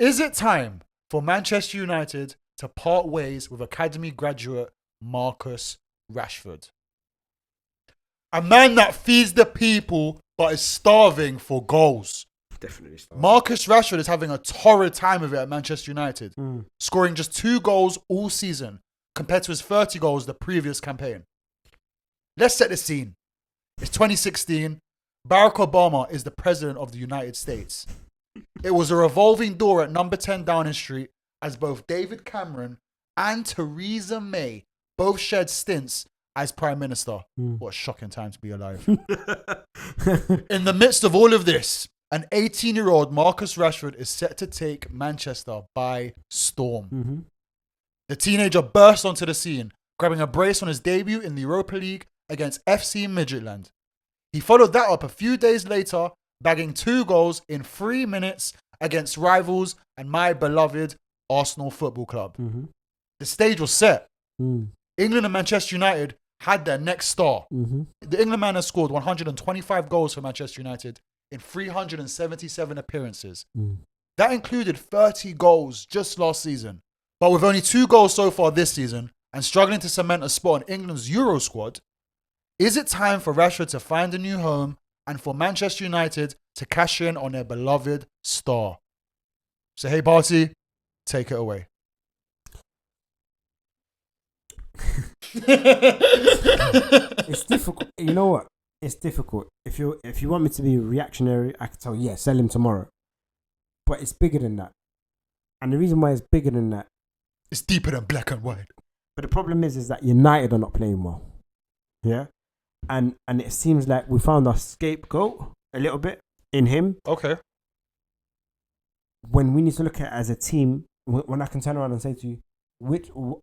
Is it time for Manchester United to part ways with academy graduate Marcus Rashford? A man that feeds the people but is starving for goals. Definitely starving. Marcus Rashford is having a torrid time of it at Manchester United, scoring just 2 goals all season compared to his 30 goals the previous campaign. Let's set the scene. It's 2016. Barack Obama is the president of the United States. It was a revolving door at number 10 Downing Street as both David Cameron and Theresa May both shared stints as Prime Minister. What a shocking time to be alive. In the midst of all of this, an 18-year-old Marcus Rashford is set to take Manchester by storm. The teenager burst onto the scene, grabbing a brace on his debut in the Europa League against FC Midtjylland. He followed that up a few days later, bagging 2 goals in 3 minutes against rivals and my beloved Arsenal Football Club. The stage was set. England and Manchester United had their next star. The England man has scored 125 goals for Manchester United in 377 appearances. That included 30 goals just last season. But with only 2 goals so far this season and struggling to cement a spot in England's Euro squad, is it time for Rashford to find a new home and for Manchester United to cash in on their beloved star? So hey, Barty, take it away. It's difficult. You know what? It's difficult. If you want me to be reactionary, I can tell you, yeah, sell him tomorrow. But it's bigger than that. And the reason why it's bigger than that, it's deeper than black and white. But the problem is that United are not playing well. Yeah? And it seems like we found our scapegoat a little bit in him. Okay. When we need to look at it as a team, when I can turn around and say to you,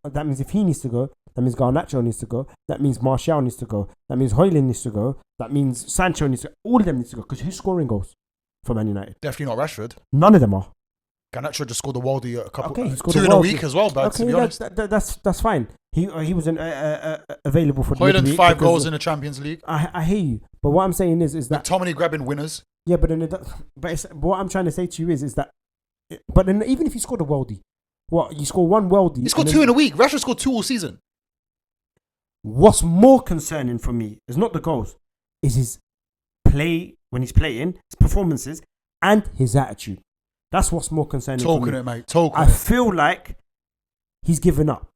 that means if he needs to go, that means Garnacho needs to go, that means Martial needs to go, that means Højlund needs to go, that means Sancho needs to go, all of them need to go, because who's scoring goals for Man United? Definitely not Rashford. None of them are. Garnacho just scored a worldie a couple, he scored 2 in a week as well, but to be honest. That's fine. He wasn't available for the Højlund 5 goals in the Champions League. I hear you, but what I'm saying is that McTominay grabbing winners. Yeah, but what I'm trying to say to you is that, but then even if you scored a worldie, you score 1 worldie. He scored 2 in a week. Rashford scored 2 all season. What's more concerning for me is not the goals, is his play when he's playing, his performances, and his attitude. That's what's more concerning for me. Talking it, mate. Talking I feel like he's given up.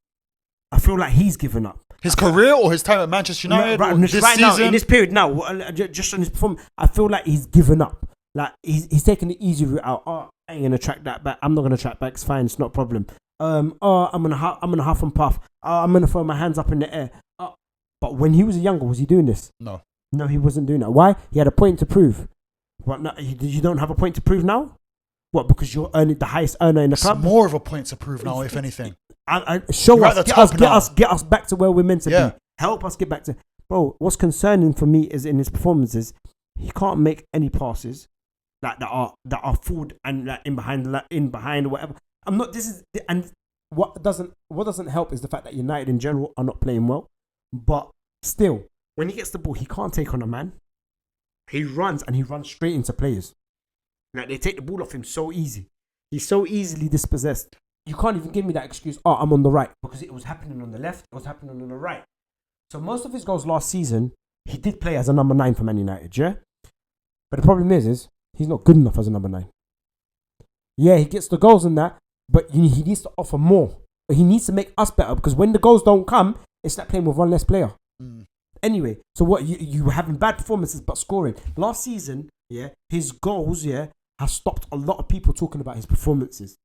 His career or his time at Manchester United? Right season? Now, in this period now, just on his performance, I feel like he's given up. Like he's taking the easy route out. I ain't gonna track that back. I'm not gonna track back. It's fine. It's not a problem. I'm gonna huff and puff. I'm gonna throw my hands up in the air. But when he was younger, was he doing this? No, he wasn't doing that. Why? He had a point to prove. What? No, you don't have a point to prove now? What? Because you're earning the highest earner in the club. It's more of a point to prove now, if anything. Show us, get us back to where we're meant to be. Help us get back to. Bro, what's concerning for me is in his performances, he can't make any passes that are forward and like in behind or whatever. What doesn't help is the fact that United in general are not playing well. But still, when he gets the ball, he can't take on a man. He runs straight into players. Like they take the ball off him so easy. He's so easily dispossessed. You can't even give me that excuse, I'm on the right, because it was happening on the left, it was happening on the right. So most of his goals last season, he did play as a number 9 for Man United, yeah? But the problem is he's not good enough as a number 9. Yeah, he gets the goals and that, but he needs to offer more. He needs to make us better, because when the goals don't come, it's like playing with one less player. Anyway, so what, you were having bad performances but scoring. Last season, yeah, his goals, yeah, have stopped a lot of people talking about his performances.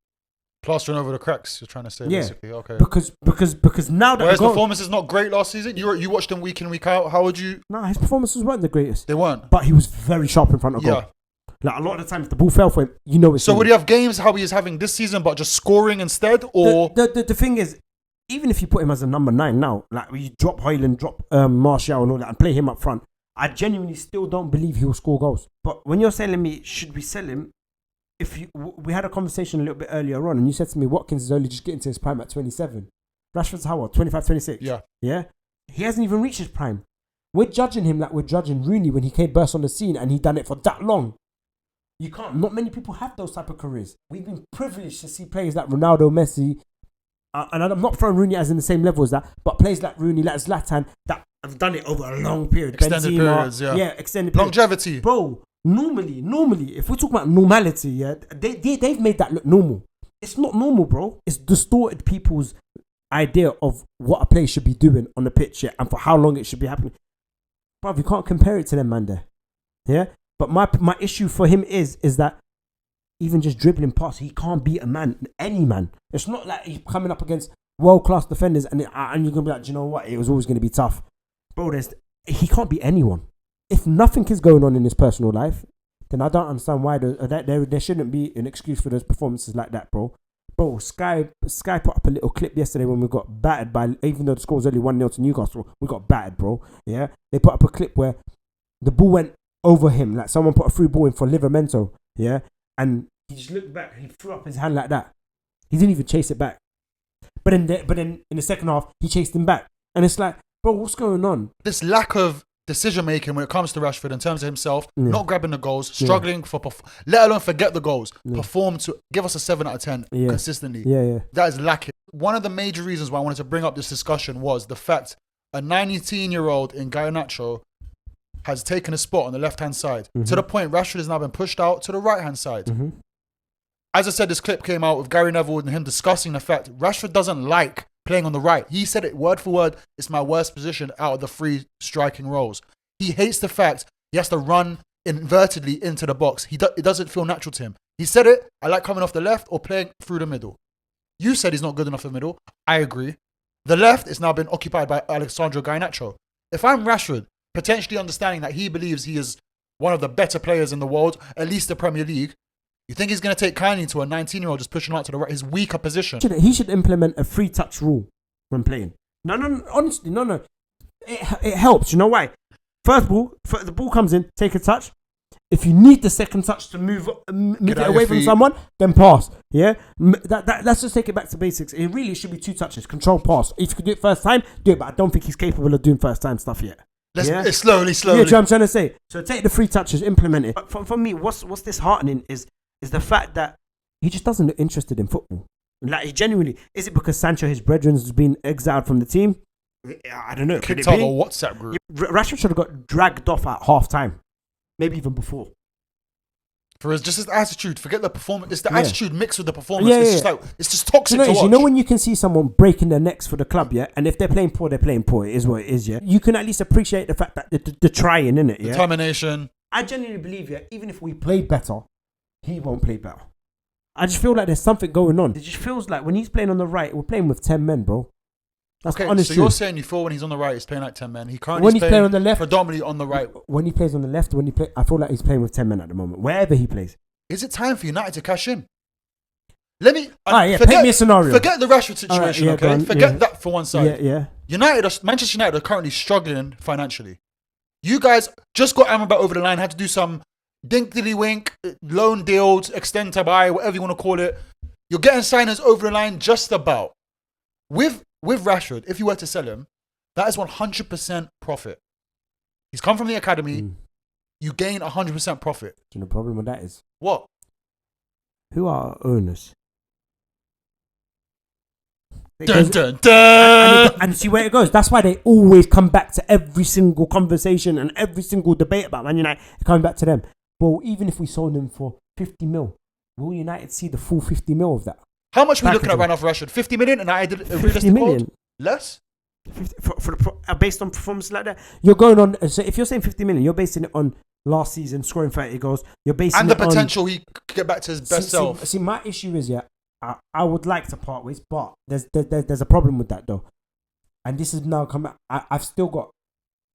Plastering over the cracks, you're trying to say, basically. Okay. Because now that his performance is not great last season. You watched him week in, week out. How would you? Nah, his performances weren't the greatest. They weren't. But he was very sharp in front of goal. Like a lot of the times the ball fell for him. It's so. Would he have games how he is having this season, but just scoring instead, or the thing is, even if you put him as a number 9 now, like you drop Højlund, drop Martial and all that, and play him up front, I genuinely still don't believe he will score goals. But when you're telling me, should we sell him? We had a conversation a little bit earlier on, and you said to me, Watkins is only just getting to his prime at 27. Rashford's how old? 25, 26? Yeah? He hasn't even reached his prime. We're judging him like we're judging Rooney when he burst on the scene and he done it for that long. You can't. Not many people have those type of careers. We've been privileged to see players like Ronaldo, Messi, and I'm not throwing Rooney as in the same level as that, but players like Rooney, like Zlatan, that have done it over a long period. Extended Benzema, periods, yeah. Extended periods. Longevity. Bro, normally, if we talk about normality, yeah, they've made that look normal. It's not normal, bro. It's distorted people's idea of what a player should be doing on the pitch, yeah, and for how long it should be happening. Bro, you can't compare it to them, man, there. Yeah? But my issue for him is that even just dribbling past, he can't beat a man, any man. It's not like he's coming up against world-class defenders and you're going to be like, do you know what? It was always going to be tough. Bro, he can't beat anyone. If nothing is going on in his personal life, then I don't understand why there shouldn't be an excuse for those performances like that, bro. Bro, Sky put up a little clip yesterday when we got battered by, even though the score was only 1-0 to Newcastle, we got battered, bro. Yeah? They put up a clip where the ball went over him, like someone put a free ball in for Livramento, yeah? And he just looked back and he threw up his hand like that. He didn't even chase it back. But then in the second half, he chased him back. And it's like, bro, what's going on? This lack of decision-making when it comes to Rashford in terms of himself, not grabbing the goals, struggling let alone forget the goals, perform to give us a 7 out of 10 consistently. Yeah. That is lacking. One of the major reasons why I wanted to bring up this discussion was the fact a 19-year-old in Garnacho has taken a spot on the left-hand side to the point Rashford has now been pushed out to the right-hand side. As I said, this clip came out with Gary Neville and him discussing the fact Rashford doesn't like playing on the right. He said it word for word, it's my worst position out of the 3 striking roles. He hates the fact he has to run invertedly into the box. It doesn't feel natural to him. He said it, I like coming off the left or playing through the middle. You said he's not good enough in the middle. I agree. The left is now been occupied by Alexandro Garnacho. If I'm Rashford, potentially understanding that he believes he is one of the better players in the world, at least the Premier League, you think he's going to take kindly to a 19-year-old just pushing out to the right, his weaker position? He should implement a free touch rule when playing. No, honestly, no. It helps. You know why? First ball, the ball comes in, take a touch. If you need the second touch to move it away from someone, then pass. Yeah, let's just take it back to basics. It really should be 2 touches, control pass. If you could do it first time, do it. But I don't think he's capable of doing first time stuff yet. It's slowly. Yeah, you know what I'm trying to say. So take the 3 touches, implement it. But for me, what's disheartening is the fact that he just doesn't look interested in football. Like, he genuinely, is it because Sancho, his brethren, has been exiled from the team? I don't know. Kicked out a WhatsApp group. Rashford should have got dragged off at half time, maybe even before. For his attitude, forget the performance. It's the attitude mixed with the performance. It's just toxic to watch. You know when you can see someone breaking their necks for the club, yeah, and if they're playing poor, they're playing poor. It is what it is, yeah. You can at least appreciate the fact that the trying, innit, yeah. Determination. I genuinely believe, yeah, even if we play better, he won't play better. I just feel like there's something going on. It just feels like when he's playing on the right, we're playing with 10 men, bro. That's okay, honest so truth. You're saying you feel when he's on the right, he's playing like 10 men. He currently when he's playing on the left, predominantly on the right. When he plays on the left, I feel like he's playing with 10 men at the moment, wherever he plays. Is it time for United to cash in? Let me... paint me a scenario. Forget the Rashford situation, okay? Forget that for one side. Yeah. Manchester United are currently struggling financially. You guys just got Amrabat over the line, had to do some dink-dilly-wink, loan deals, extend to buy, whatever you want to call it. You're getting signers over the line just about. With Rashford, if you were to sell him, that is 100% profit. He's come from the academy. You gain 100% profit. Do you know the problem with that is? What? Who are our owners? Dun, dun, dun. And see where it goes. That's why they always come back to every single conversation and every single debate about Man United. Coming back to them. Well, even if we sold them for 50 mil, will United see the full 50 mil of that? How much are we looking at right now for Rashford? 50 million? And I did a realistic quote? Less? 50, based on performance like that? You're going on... So if you're saying 50 million, you're basing it on last season scoring 30 goals. You're basing and it the potential he could get back to his best self. See, my issue is, I would like to part ways, but there's a problem with that though. And this is now coming... I've still got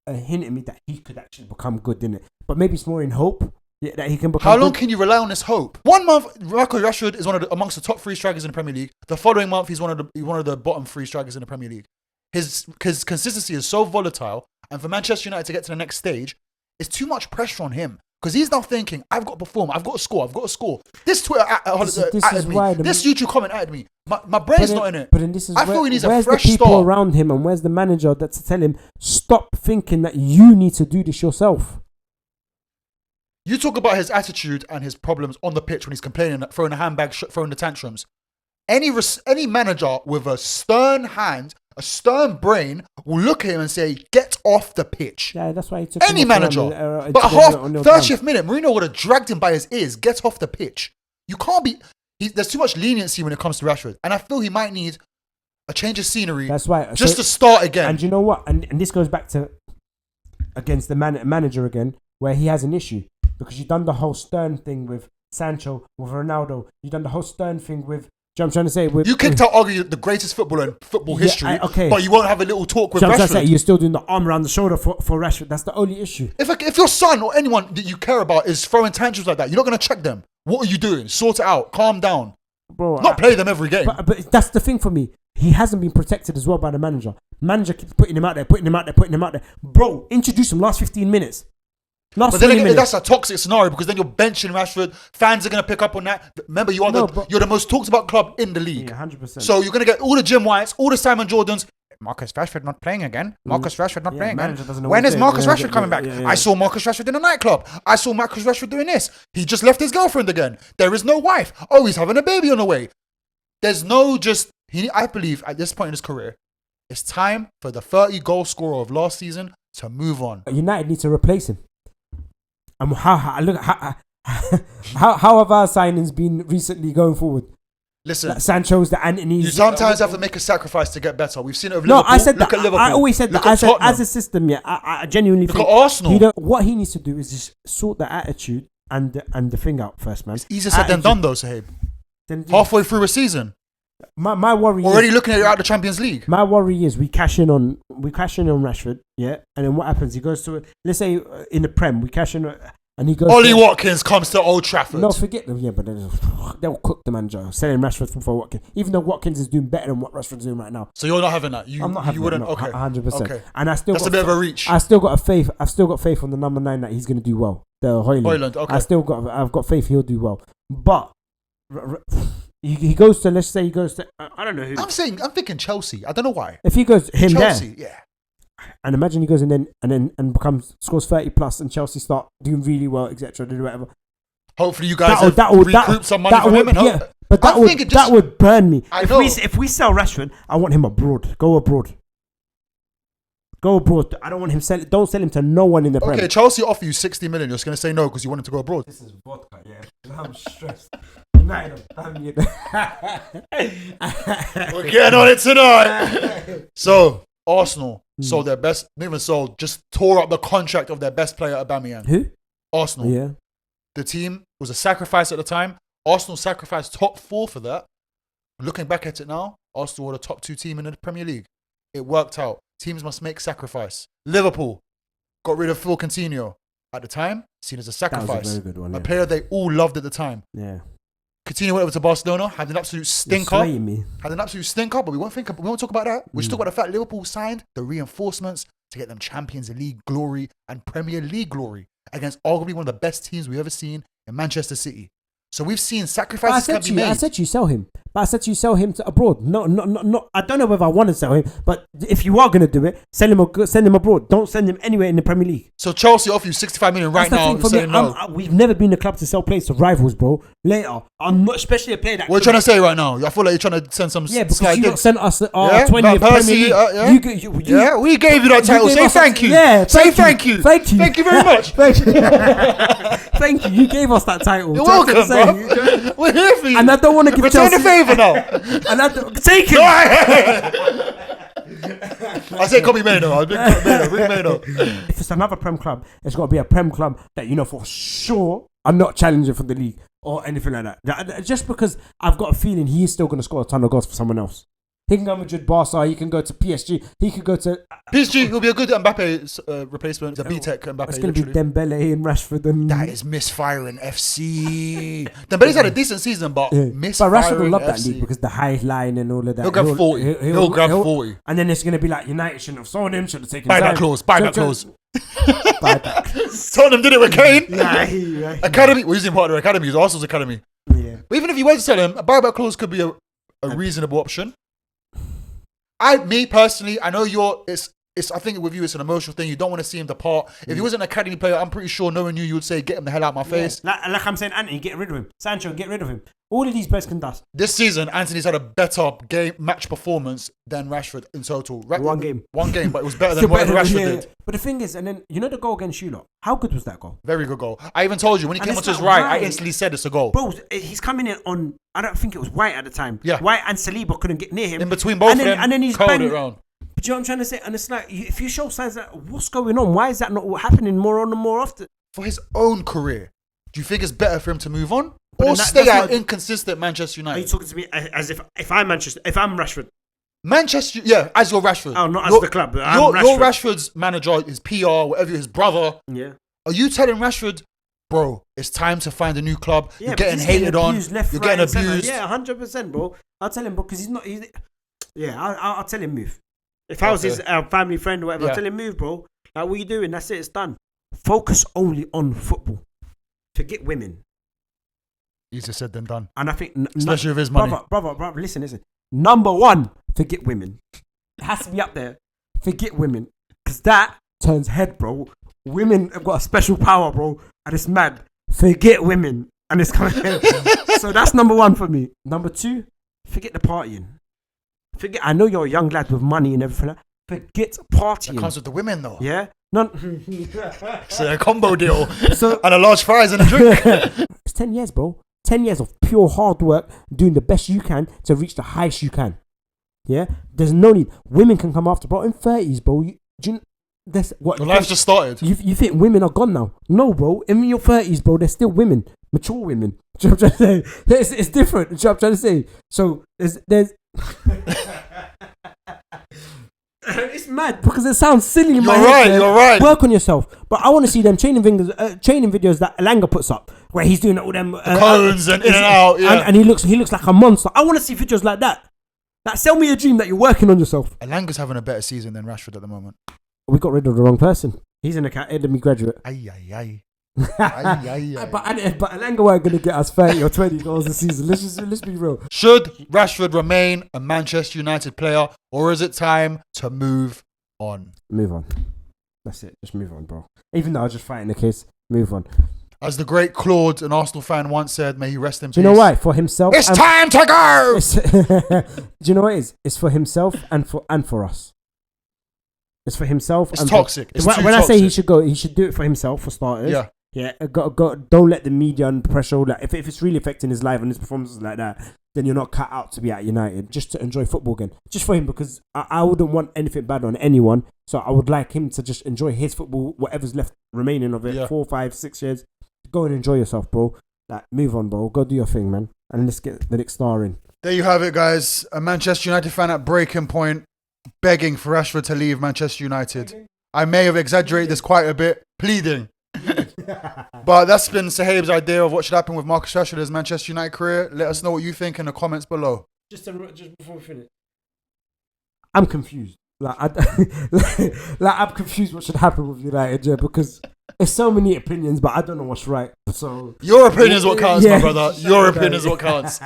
a hint in me that he could actually become good, innit? But maybe it's more in hope. Yeah, that he can become. How long can you rely on this hope? 1 month, Marcus Rashford is amongst the top 3 strikers in the Premier League. The following month, he's one of the bottom 3 strikers in the Premier League. His consistency is so volatile, and for Manchester United to get to the next stage, it's too much pressure on him because he's now thinking, "I've got to perform, I've got to score." This Twitter added me. This YouTube comment added me. My brain's not in it. But then this is I feel he needs a fresh Where's the people start around him, and where's the manager that's to tell him stop thinking that you need to do this yourself? You talk about his attitude and his problems on the pitch when he's complaining, throwing a handbag, throwing the tantrums. Any manager with a stern hand, a stern brain will look at him and say, "Get off the pitch." Yeah, that's why he took Any manager. But at 30th minute, Mourinho would have dragged him by his ears. Get off the pitch. You can't be. There's too much leniency when it comes to Rashford, and I feel he might need a change of scenery. That's why. Just to start again. And you know what? And this goes back to against the manager again, where he has an issue because you've done the whole stern thing with Sancho, with Ronaldo. You've done the whole stern thing with. Do you know what I'm trying to say? You kicked out arguably the greatest footballer in football history, but you won't have a little talk with Rashford. You're still doing the arm around the shoulder for Rashford. That's the only issue. If your son or anyone that you care about is throwing tantrums like that, you're not going to check them. What are you doing? Sort it out. Calm down. Bro, not play them every game. But that's the thing for me. He hasn't been protected as well by the manager. Manager keeps putting him out there. Bro, introduce him last 15 minutes. But then that's a toxic scenario because then you're benching Rashford. Fans are going to pick up on that. Remember, you're the most talked about club in the league. Yeah, 100%. So you're going to get all the Jim Whites, all the Simon Jordans. Marcus Rashford not playing again. Marcus Rashford not playing again. When is Marcus Rashford coming back? I saw Marcus Rashford in a nightclub. I saw Marcus Rashford doing this. He just left his girlfriend again. There is no wife. Oh, he's having a baby on the way. There's no I believe at this point in his career, it's time for the 30-goal scorer of last season to move on. United need to replace him. How have our signings been recently going forward? Listen, like Sancho's, the Anthony's. You sometimes have to make a sacrifice to get better. We've seen it with Liverpool. No, I said that. I always said that. I said as a system, I genuinely think at Arsenal. What he needs to do is just sort the attitude and the thing out first, man. It's easier said than done, though, Sahib. Halfway through a season. My worry already looking at you out the Champions League. My worry is we cash in on Rashford, and then what happens? He goes to let's say in the Prem we cash in. And he goes. Ollie Watkins comes to Old Trafford. No, forget them. Yeah, but they'll cook the manager selling Rashford for Watkins. Even though Watkins is doing better than what Rashford's doing right now. So you're not having that. I'm not having you wouldn't. That, no, okay, 100%. Okay. And I still that's a bit of a reach. I've still got faith on the number 9 that he's going to do well. The Højlund. Okay. I've got faith he'll do well. But he goes to. Let's say he goes to. I don't know who. I'm thinking Chelsea. I don't know why. If he goes Chelsea, yeah. And imagine he goes and scores 30 plus, and Chelsea start doing really well, etc. Do whatever. Hopefully, you guys recoup some money from him. But that would burn me. If we sell Rashford, I want him abroad. Go abroad. I don't want him don't sell him to no one in the Premier. Okay, Chelsea offer you 60 million. You're just going to say no because you want him to go abroad. This is vodka, yeah. I'm stressed. United, we're getting on it tonight. So, Arsenal sold their best, not even sold, just tore up the contract of their best player, Aubameyang. Who? Arsenal. Yeah. The team was a sacrifice at the time. Arsenal sacrificed top 4 for that. Looking back at it now, Arsenal were the top 2 team in the Premier League. It worked out. Teams must make sacrifice. Liverpool got rid of Phil Coutinho. At the time, seen as a sacrifice. That was a very good one, A player they all loved at the time. Yeah. Coutinho went over to Barcelona, had an absolute stinker. But we won't talk about that. We just talk about the fact Liverpool signed the reinforcements to get them Champions League glory and Premier League glory against arguably one of the best teams we've ever seen in Manchester City. So we've seen sacrifices can be made. I said you sell him. But I said you sell him to abroad. No. I don't know whether I want to sell him, but if you are going to do it, send him abroad. Don't send him anywhere in the Premier League. So Chelsea offer you 65 million right now. We've never been the club to sell players to rivals, bro. Later, I'm not, especially a player that. What are you trying to say right now? I feel like you're trying to send some. Yeah, because you sent us our 20th Premier League. Yeah, we gave you that title. Say thank you. Yeah, say thank you. Thank you. Thank you very much. Thank you. Thank you. You gave us that title. You're welcome, bro. We're here for you. And I don't want to give Return Chelsea. the favour now. And take it. I say copy Mano. Bring Mano. If it's another Prem club, it's got to be a Prem club that you know for sure I'm not challenging for the league or anything like that. Just because I've got a feeling he is still going to score a ton of goals for someone else. He can go Madrid, Barca. He can go to PSG. He could go to PSG. He'll be a good Mbappe replacement. It's a B-Tech Mbappe. It's going to be Dembele and Rashford. And that is misfiring FC. Dembele's had a decent season, but misfiring But Rashford will love FC. that league because the high line and all of that. He'll grab 40. He'll grab 40. And then it's going to be like United shouldn't have sold him. Should have taken Buyback clause. Buyback clause. Buyback. Tottenham did it with Kane. Yeah. Academy. We're using part of their academy. It's Arsenal's academy. Yeah. But even if you were to sell him, a buyback clause could be a reasonable option. Me personally, I know it's I think with you, it's an emotional thing. You don't want to see him depart. If he was an academy player, I'm pretty sure knowing you would say, get him the hell out of my face. Like I'm saying, Anthony, get rid of him. Sancho, get rid of him. All of these players can dust. This season, Anthony's had a better match performance than Rashford in total. One game, but it was better than whatever Rashford did. But the thing is, and then you know the goal against you lot. How good was that goal? Very good goal. I even told you when he came onto his right, I instantly said it's a goal. Bro, he's coming in on. I don't think it was White at the time. Yeah, White and Saliba couldn't get near him. In between both of them, and then he's curled it around. But you know what I'm trying to say? And it's like, if you show signs that, what's going on? Why is that not happening more often? For his own career, do you think it's better for him to move on? Or stay at inconsistent Manchester United? Are you talking to me as if I'm Rashford? Manchester, yeah, as your Rashford. Oh, not as the club. Your Rashford's manager, his PR, whatever, his brother. Yeah. Are you telling Rashford, bro, it's time to find a new club? Yeah, you're getting hated on. You're getting abused. Yeah, 100%, bro. I'll tell him, bro, because he's not. I'll tell him move. If I was his family friend or whatever, I'll tell him move, bro. Like, what are you doing? That's it. It's done. Focus only on football. Forget women. Easier said than done. And I think, especially with his money, brother. Listen. Number one, forget women. It has to be up there. Forget women, because that turns head, bro. Women have got a special power, bro, and it's mad. Forget women, and it's coming. So that's number one for me. Number two, forget the partying. I know you're a young lad with money and everything. Forget partying. That comes with the women, though. Yeah. It's a combo deal. And a large fries and a drink. It's 10 years, bro. 10 years of pure hard work, doing the best you can to reach the highest you can. Yeah? There's no need. Women can come after, bro. In 30s, bro. Your life's just started. You think women are gone now? No, bro. In your 30s, bro, they're still women. Mature women. Do you know what I'm trying to say? It's different. Do you know what I'm trying to say? So, there's it's mad because it sounds silly in my head. You're right. Work on yourself. But I want to see them training videos that Elanga puts up where he's doing all them cones and in and out. Yeah. And he looks like a monster. I want to see videos like that. Like, sell me a dream that you're working on yourself. Elanga's having a better season than Rashford at the moment. We got rid of the wrong person. He's an academy graduate. Aye. But Elanga weren't going to get us 30 or 20 goals a season. Let's be real. Should Rashford remain a Manchester United player, or is it time to move on? Move on. That's it. Just move on, bro. Even though I was just fighting the case, move on. As the great Claude, an Arsenal fan, once said, may he rest in peace. Do you know why? For himself. It's time to go! Do you know what it is? It's for himself and for us. It's for himself. It's toxic. When I say he should go, he should do it for himself, for starters. Yeah. Yeah. Don't let the media and pressure, like, if it's really affecting his life and his performances like that, then you're not cut out to be at United. Just to enjoy football again. Just for him, because I wouldn't want anything bad on anyone. So I would like him to just enjoy his football, whatever's left remaining of it, 4, 5, 6 years. Go and enjoy yourself, bro. Like, move on, bro. Go do your thing, man. And let's get the next star in. There you have it, guys. A Manchester United fan at breaking point, begging for Rashford to leave Manchester United. I may have exaggerated this quite a bit. Pleading. But that's been Sahib's idea of what should happen with Marcus Rashford as Manchester United career. Let us know what you think in the comments below. Just before we finish, I'm confused. I'm confused what should happen with United, yeah, because there's so many opinions, but I don't know what's right. So your opinion is what counts, my brother. Your opinion is what counts.